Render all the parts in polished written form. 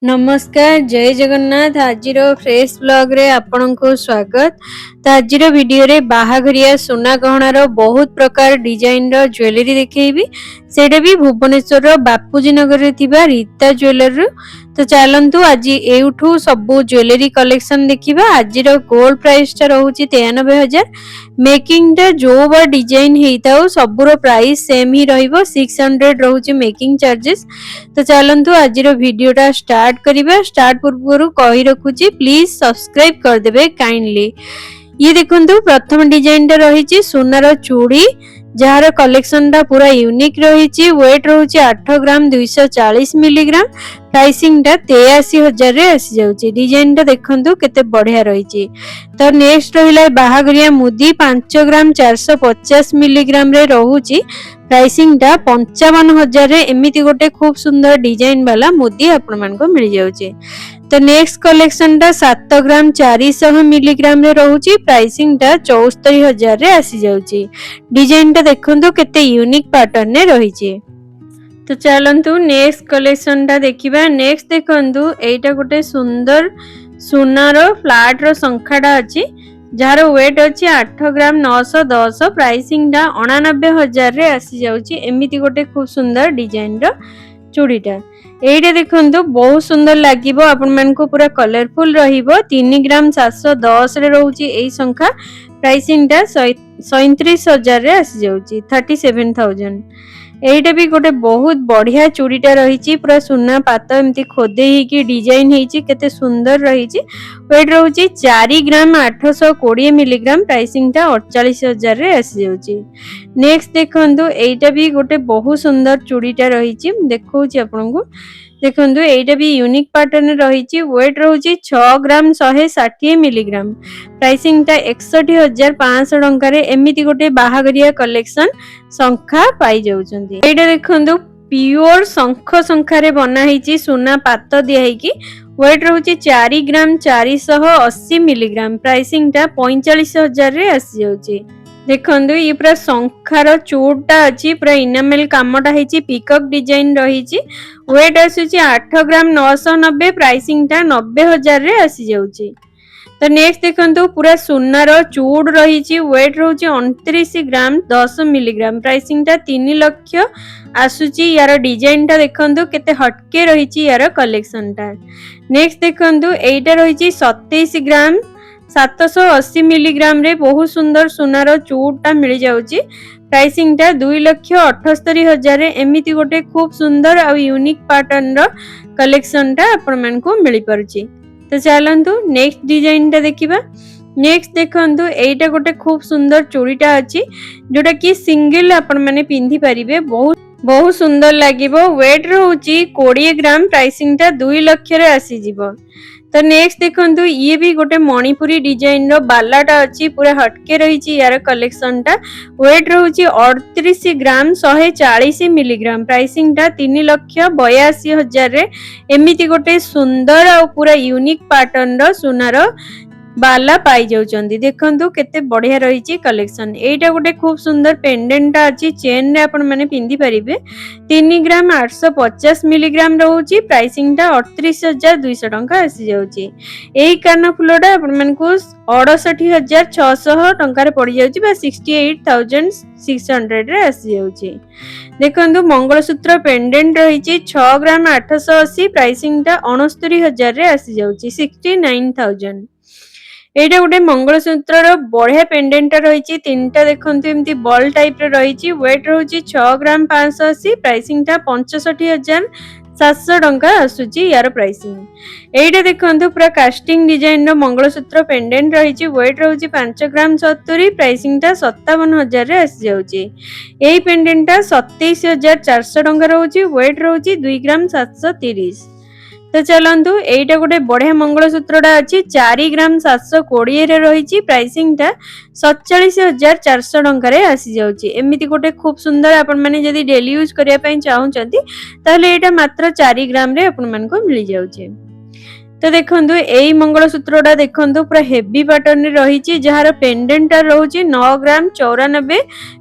नमस्कार जय जगन्नाथ आज फ्रेश ब्लॉग रे आपण को स्वागत। तो आज वीडियो रे बाहाघरिया सुना गहनार बहुत प्रकार डिजाइन रो ज्वेलरी देखैबी सेटा भी भुवनेश्वर बापूजी नगर रे थिबा रीता ज्वेलर। तो चलतु आज एठू सबू ज्वेलरी कलेक्शन देखिबा। आज गोल्ड प्राइस टा रहउची 93,000। मेकिंग टा जो बा डिजाइन हेइताउ सबुरो प्राइस सेम ही रहइबो 600 रहउची मेकिंग चार्जेस। तो चलतु आज वीडियो टा स्टार्ट करिबा। स्टार्ट पूर्व कहि रखुची प्लीज सब्सक्राइब कर देबे काइंडली। ये देखंतु प्रथम डिजाइन टा रहिची सोनार चूड़ी जार कलेक्शन टा पूरा यूनिक रहिची। वेट रहउची 8 ग्राम 240 मिलीग्राम। प्राइसिंग टा 83,000 रे आसी जाउची। डिजाइन टा देखंतु केते बढ़िया रहिची। तो नेक्स्ट रहिला बाहाघरिया मुदी 5 ग्राम 450 मिलीग्राम रे रहउची। प्राइसिंग टा 55,000 रे एमिति गोटे खूब सुंदर डिजाइन वाला मुदी आपण मान को मिल जाउची। तो नेक्स्ट कलेक्शन टा 7 ग्राम 400 मिलीग्राम रे रहउची। प्राइसिंग टा 74,000 रे आसी जाउची। डिजाइन टा देखंतु केते यूनिक पैटर्न ने रहिची। तो चलंतु नेक्स्ट कलेक्शन टा देखिबा। नेक्स्ट देखंतु एटा गोटे सुंदर सुनार फ्लैट रो संख्याटा अछि जार वेट अछि 8 ग्राम 910। प्राइसिंग टा 89,000 रे आसी जाउची। एमिति गोटे खूब सुंदर डिजाइन रो चूड़ीटा एइटा देखंतु बहुत सुंदर लागिबो आपण मन को पूरा कलरफुल रहिबो। 3 ग्राम 710 रे रहउची एई संख्या। प्राइसिंग टा 37,000 रे आसी जाउची 37,000। एइटा भी गोटे बहुत बढ़िया चूड़ीटा रहिची पूरा सुना पात एमती खोदे ही की डिजाइन हेची केते सुंदर रहिची। वेट रहउची 4 ग्राम 820 मिलीग्राम। प्राइसिंग टा 48,000 रे आसी जाउची। नेक्स्ट देखंतु एइटा भी गोटे बहुत सुंदर चूड़ीटा रहिची देखौची आपन को। देखंतु एइटा भी यूनिक पैटर्न रहिची। वेट रहउची 6 ग्राम 160 मिलीग्राम। प्राइसिंग टा 61,500 टंका रे एमिति गोटे बाहाघरिया कलेक्शन संख्या पाई जाउचंदी। एइटा देखंतु प्योर शंख संख्या रे बना हेची सुना पात दिया हेकी। वेट रहउची 4 ग्राम 480 मिलीग्राम। प्राइसिंग टा 45,000 रे आसी जाउची। देखंतु ये पूरा शंखार चूड़टा अछि पूरा इनामेल कामटा हेची पिकॉक डिजाइन रहिची। वेट आसुची 8 ग्राम 990। प्राइसिंग टा 90,000 रे आसी जाउची। तो नेक्स्ट देखंतु पूरा सुनार चूड़ रहिची। वेट रहउची 29 ग्राम 10 मिलीग्राम। प्राइसिंग टा 3 लाख आसुची। यार डिजाइन टा देखंतु केते हटके रहिची यार कलेक्शन टा। नेक्स्ट देखंतु एइटा रहिची 27 ग्राम 780 मिलीग्राम रे बहुत सुंदर सुनार चूड़टा मिल जाउची। प्राइसिंग टा 2,78,000 रे एमिति गोटे खूब सुंदर आ यूनिक पैटर्न रो कलेक्शन टा आपण मन को मिल परची। तो चलंतु नेक्स्ट डिजाइन टा देखिबा। नेक्स्ट देखंतु एइटा गोटे खूब सुंदर चूड़ीटा अछि जोटा कि सिंगल आपण माने पिंधी परिबे बहुत सुंदर लागिबो। वेट रहउची 20 ग्राम। प्राइसिंग टा 2 लाख रे आसी जिवो। तो नेक्स्ट देखंतु ये भी गोटे मणिपुरी डिजाइन रो बालाटा अछि पूरा हटके रहिची यार कलेक्शन टा। वेट रहउची 38 ग्राम 140 मिलीग्राम। प्राइसिंग टा 3,82,000 रे एमिति गोटे सुंदर और पूरा यूनिक पैटर्न रो सुनार बाला पाई जाउचंदी। देखंतु केते बढ़िया रहिची कलेक्शन। एइटा गोटे खूब सुंदर पेंडेंटा अछि चेन रे आपण माने पिंदी परिबे। 3 ग्राम 850 मिलीग्राम रहउची। प्राइसिंग टा 38,200 टंका आसी जाउची। एई कान फुलोटा आपण मन को 68,600 टंका रे पड़ी जाउची बा 68,600 रे आसी जाउची। देखंतु मंगलसूत्र पेंडेंट रहिची 6 ग्राम 880। प्राइसिंग टा 69,000 रे आसी जाउची 69,000। एइटा गोटे मंगलसूत्र रो बढ़िया पेंडेंटा रहिची। तीनटा देखंतु एमती बॉल टाइप रे रहिची। वेट रहउची 6 ग्राम 580। प्राइसिंग टा 65,700 टंका आसुची यार प्राइसिंग। एइटा देखंतु पूरा कास्टिंग डिजाइन रो मंगलसूत्र पेंडेंट रहिची। वेट रहउची 5 ग्राम 70। प्राइसिंग टा 57,000 रे आसी जाउची। एई पेंडेंट टा 27,400 टंका रहउची। वेट रहउची 2 ग्राम 730। तो चलंतु एइटा गोटे बढ़िया मंगलसूत्रटा अछि 4 ग्राम 720 रे रहिची। प्राइसिंग टा 47,400 टंका रे आसी जाउची। एमिति गोटे खूब सुंदर आपण माने जदी डेली यूज करिया पई चाहउचंती ताले एटा मात्र 4 ग्राम रे आपण मन को मिल जाउची। तो देखंतु एई मंगलसूत्रटा देखंतु पूरा हेवी पैटर्न रही जार पेंडेंट रोचे 9 ग्राम 94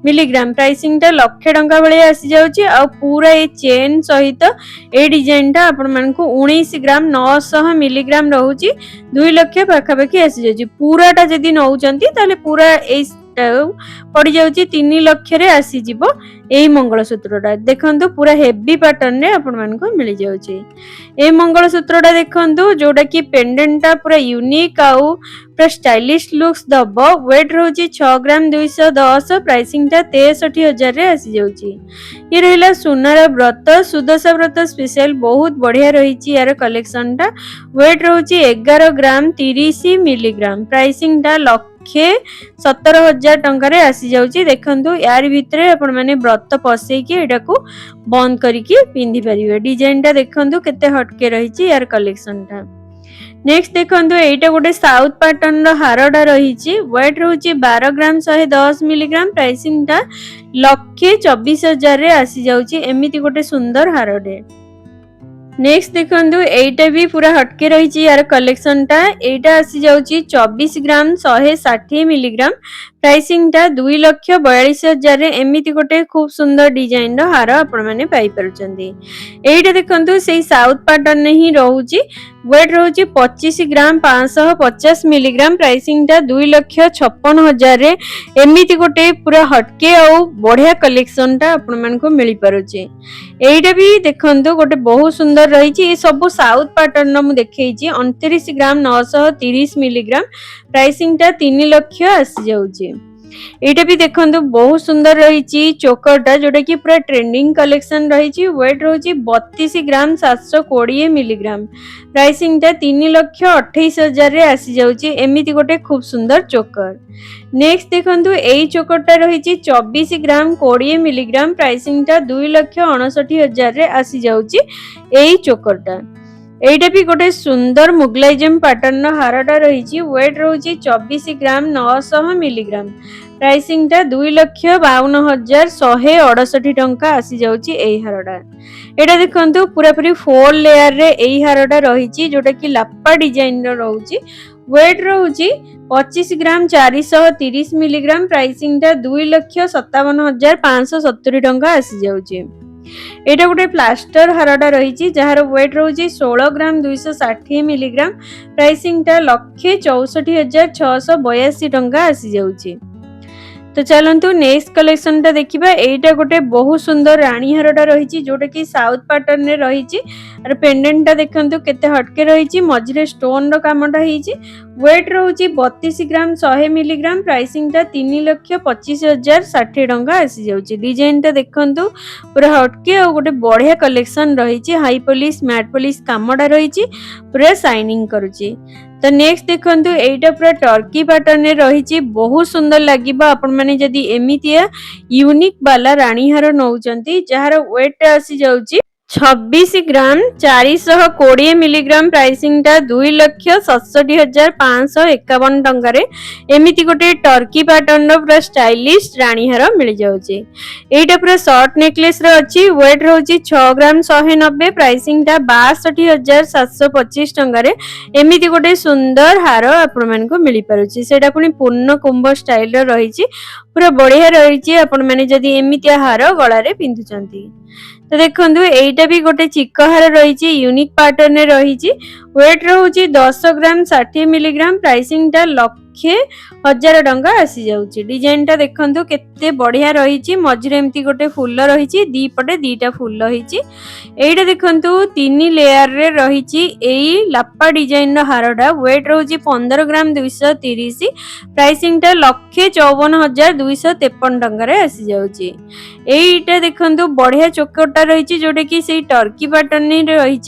मिलीग्राम प्राइसिंग टा लक्षे टंका भले आसी जाउची आ पूरा ए चेन सहित ए डिजाइन टा आपण मानकु 19 ग्राम 900 मिलीग्राम रहउची 2 लाख पाखापाखि आसी जाउची पूराटा जदी नउचंती ताले पूरा ए पड़ जाउची 3 लाख रे आसी जिवो एई मंगलसूत्रटा देखंतु पूरा हेवी पैटर्न रे आपण मानकु मिल जाउची ए मंगलसूत्रटा देखंतु जोटा कि पेंडेंटा पूरा यूनिक आउ पूरा स्टाइलिश लुक्स दब वेट रोची 6 ग्राम 210 प्राइसिंग टा 63,000 रे आसी जाउची ये रहिला सुनार व्रत सुदशा व्रत स्पेशल बहुत बढ़िया रही यार कलेक्शन टा वेट रोची 11 ग्राम 30 मिलीग्राम प्राइसिंग टा लक्षे 17,000 टंका आसी जाउची देखंतु यार भितरे आपण माने व्रत पसई के एटा को बंद करिके पिंधि परिबे डिजाइन टा देखंतु केते हटके रहिची यार कलेक्शन टा नेक्स्ट देखंतु एटा गोटे साउथ पैटर्न रो हारडा रहिची वेट रहउची 12 ग्राम 110 मिलीग्राम प्राइसिंग टा लक्षे 24,000 रे आसी जाउची एमिति गोटे सुंदर हारडे नेक्स्ट देखंतु एटा भी पूरा हटके रही यार कलेक्शन टा एटा आसी जाउची 24 ग्राम 160 मिलीग्राम प्राइसिंग टा 2,42,000 रे एमिति गोटे खूब सुंदर डिजाइन रो हार आपण माने पाई परचंदी एटा देखंतु सेही साउथ पैटर्न ही रहउची वेट रहउची 25 ग्राम 550 मिलीग्राम प्राइसिंग टा 2,56,000 रे एमिति गोटे पूरा हटके और बढ़िया कलेक्शन टा आपण मानको मिली पारुची एटा भी देखंतु गोटे बहुत सुंदर रही ये सब साउथ पैटर्न मु देखैची 29 ग्राम 930 मिलीग्राम प्राइसिंग टा 3 लाख आसी जाउची एटा भी देखंतु बहुत सुंदर रही चोकरटा जोटा कि पूरा ट्रेंडिंग कलेक्शन रही वेट रही 32 ग्राम 720 मिलीग्राम प्राइसिंग टा 3,28,000 रे आसी जाउची एमिति गोटे खूब सुंदर चोकर नेक्स्ट देखंतु एई चोकरटा रही 24 ग्राम 20 मिलीग्राम प्राइसिंग टा 2,59,000 रे आसी जाउची एई चोकरटा एटा भी गोटे सुंदर मुगलाइजम पैटर्न हारटा रही वेट रही 24 ग्राम 900 मिलीग्राम प्राइसिंग टा 2,52,168 टंका आसी जाउची एई हारटा एटा देखंतु पूरा पूरी 4 लेयर रे एई हारटा रही जोटा कि लाप्पा डिजाइन रो रहउची वेट रहउची 25 ग्राम 430 मिलीग्राम प्राइसिंग टा 2,57,570 टंका आसी जाउची एटा गोटे प्लास्टर हारटा रही जार वेट रही 16 ग्राम 260 मिलीग्राम प्राइसिंग टा 1,64,682 टंका आसी जाउची तो चलंतु नेक्स्ट कलेक्शन टा देखिबा एटा गोटे बहुत सुंदर रानी हारटा रही जोटा कि साउथ पैटर्न रे रही और पेंडेंट टा देखंतु केते हटके रही मझिरे स्टोन रो कामटा हिची वेट रहउची 32 ग्राम 100 मिलीग्राम प्राइसिंग टा 3,25,060 टंका आसी जाउची डिजाइन टा देखंतु पूरा हटके और गोटे बढ़िया कलेक्शन रही हाई पॉलिश मैट पॉलिश कामटा रही पूरा शाइनिंग करूची तो नेक्स्ट देखंतु एटा पूरा टर्की पैटर्न रे रही बहुत सुंदर लागिबा आपण माने जदी एमितिया यूनिक वाला रानी हार नउचंती जहार वेट आसी जाउची 26 ग्राम 420 मिलीग्राम प्राइसिंग टा 2,67,551 टंका रे एमिति गोटे टर्की पैटर्न रो पूरा स्टाइलिश रानी हार मिल जाउची एटा पूरा शॉर्ट नेकलेस रो अछि वेट रहउची 6 ग्राम 190 प्राइसिंग टा 62,725 टंका रे एमिति गोटे सुंदर हार आपण मन को मिली पारुची सेटा पुनी पूर्ण कुंभ स्टाइल रो रहिची पूरा बढ़िया रहिची आपण माने जदी एमितिया हार गळा रे पिंधुचंती तो देखंतु एटा भी गोटे चिकहार रही यूनिक पैटर्न रे रही वेट रहउची 10 ग्राम 60 मिलीग्राम प्राइसिंग टा 1,00,000 टंका आसी जाउची डिजाइन टा देखंतु केते बढ़िया रही मझिरे एमती गोटे फूल रही दी पटे दीटा फूल रही एटा देखंतु 3 लेयर रे रही एई लाप्पा डिजाइन रो हारडा वेट रहउची 15 ग्राम 230 प्राइसिंग टा 1,54,253 टंका रे आसी जाउची एटा देखंतु बढ़िया चोकरटा रही जोटा कि सेई टर्की पैटर्न रे रही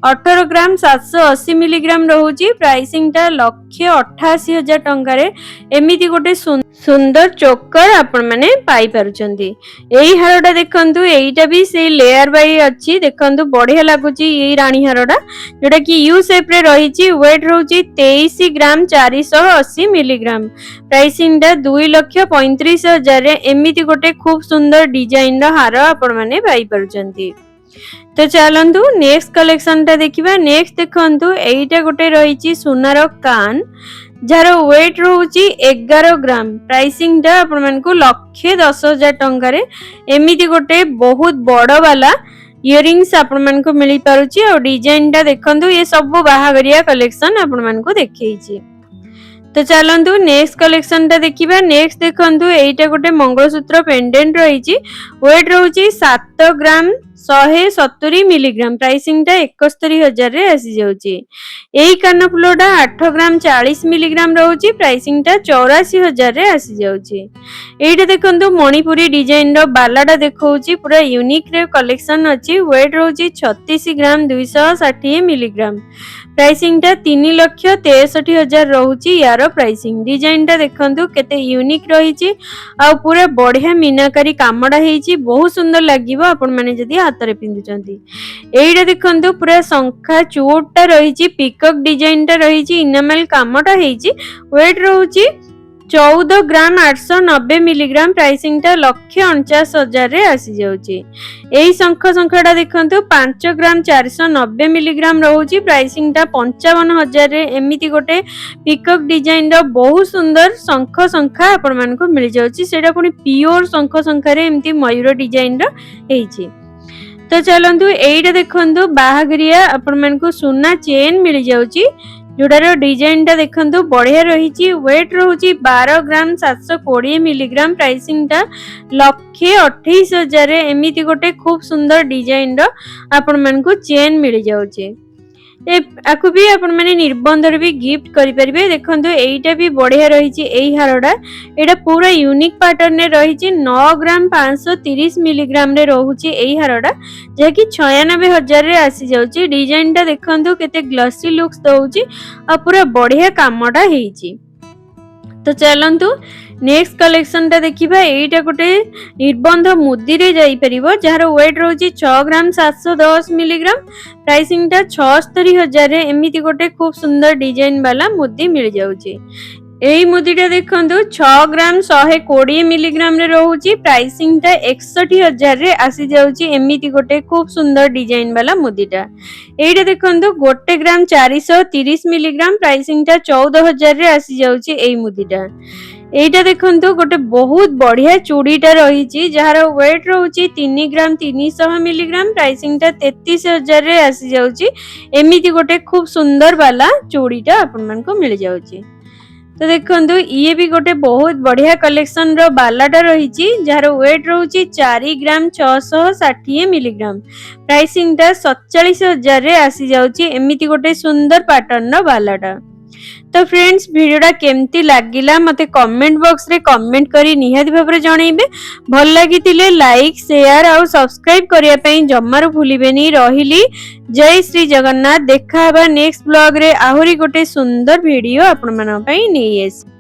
18 ग्राम 780 मिलीग्राम रहउची प्राइसिंग टा 1,88,000 टंका रे एमिति गोटे सुंदर चोकर आपण माने पाई परचंती एई हारडा देखंतु एईटा भी से लेयर बाई अछि देखंतु बढ़िया लागुची एई रानी हारडा जोटा कि यू शेप रे रहिची वेट रहउची 23 ग्राम 480 मिलीग्राम प्राइसिंग टा 2,35,000 रे एमिति गोटे खूब सुंदर डिजाइन रो हार आपण माने पाई परचंती तो चलतु नेक्स्ट कलेक्शन टा देखिबा। नेक्स्ट देखंतु एईटा गोटे रहिछि सुनार कान जार वेट रोची 11 ग्राम। प्राइसिंग टा आपण मानकु 1,10,000 टंका रे एमिति गोटे बहुत बड़ वाला इयरिंग्स आपण मानकु मिली पारुची। और डिजाइन टा देखंतु ये सब बाहागरिया कलेक्शन आपण मानकु देखैछि। तो चलतु नेक्स्ट कलेक्शन टा देखिबा। नेक्स्ट देखंतु एईटा गोटे मंगलसूत्र पेंडेंट रहिछि। वेट रोची 7 ग्राम 170 मिलीग्राम। प्राइसिंग टा 71,000 रे आसी जाउची। एई कानफुलटा 8 ग्राम 40 मिलीग्राम रहउची। प्राइसिंग टा 84,000 रे आसी जाउची। एईटा देखंतु मणिपुरी डिजाइन रो बालाटा देखौची। पूरा यूनिक रे कलेक्शन अछि। वेट रहउची 36 ग्राम 260 मिलीग्राम। प्राइसिंग टा 3,63,000 रहउची। यार प्राइसिंग डिजाइन टा देखंतु केते यूनिक रहिची। आ पूरा बढ़िया मीनाकारी कामडा हेची। बहुत सुंदर लागिवो आपण माने जदी हातरे पिंदुचंती। एईटा देखंतु पूरा शंखा चूटटा रहिची। पिकॉक डिजाइन टा रहिची। इनामेल कामटा हेची। वेट रहउची 14 ग्राम 890 मिलीग्राम। प्राइसिंग टा 1,49,000 रे आसी जाउची। एई संखटा देखंतु 5 ग्राम 490 मिलीग्राम रहउची। प्राइसिंग टा 55,000 रे एमिति गोटे पिकॉक डिजाइन रो बहुत सुंदर संखा आपण मानको मिल जाउची। सेटा पुनी प्योर संखा रे एमिति मयूर डिजाइन रो हेची। तो चलतु एईटा देखंतु बाहागरिया आपण मानको सुना चेन मिल जाउची। जोडार डिजाइन टा देखंतु बढ़िया रहिची। वेट रहउची 12 ग्राम 720 मिलीग्राम। प्राइसिंग टा 1,28,000 रे एमिति गोटे खूब सुंदर डिजाइन रो आपण मानको चेन मिल जाउची। आकु भी आपण माने निर्बंध रे भी गिफ्ट करि परिबे। देखंतु एईटा भी बढ़िया रहिची। एई हारडा एटा पूरा यूनिक पैटर्न रे रहिची। 9 ग्राम 530 मिलीग्राम रे रहउची एई हारडा, जे कि 96,000 रे आसी जाउची। डिजाइन टा देखंतु केते ग्लसी लुक्स दउची आ पूरा बढ़िया कामडा हेची। तो चलंतु नेक्स्ट कलेक्शन टा देखिबा। एईटा गोटे निर्बंध मुदी रे जाई परिबो, जार वेट रहउची 6 ग्राम 710 मिलीग्राम। प्राइसिंग टा 76,000 रे एमिति गोटे खूब सुंदर डिजाइन वाला मुदी मिल जाउची। एई मुदीटा देखंतु 6 ग्राम 120 मिलीग्राम रे रहउची। प्राइसिंग टा 61,000 रे आसी जाउची। एमिति गोटे खूब सुंदर डिजाइन वाला मुदीटा। एईटा देखंतु 1 ग्राम 430 मिलीग्राम। प्राइसिंग टा 14,000 रे आसी जाउची एई मुदीटा। एईटा देखंतु गोटे बहुत बढ़िया चूड़ीटा रहिची, जार वेट रहउची 3 ग्राम 300 मिलीग्राम। प्राइसिंग टा 33,000 रे आसी जाउची। एमिति गोटे खूब सुंदर वाला चूड़ीटा आपण मानको मिल जाउची। तो देखंतु ये भी गोटे बहुत बढ़िया कलेक्शन रो बालाटा रहिची, जार वेट रहउची 4 ग्राम 660 मिलीग्राम। प्राइसिंग टा 47,000 रे आसी जाउची। एमिति गोटे सुंदर पैटर्न रो बालाटा। तो फ्रेंड्स वीडियोटा केमती लागिला मते कमेंट बॉक्स रे कमेंट करी निहाती भाबरे जणाइबे। भल लागितिले लाइक शेयर और सब्सक्राइब करिया पई जम्मारो भूलिबेनी। रहिली जय श्री जगन्नाथ। देखा हबा नेक्स्ट ब्लॉग रे आहुरी गोटे सुंदर वीडियो आपण मन पई नेई आसी।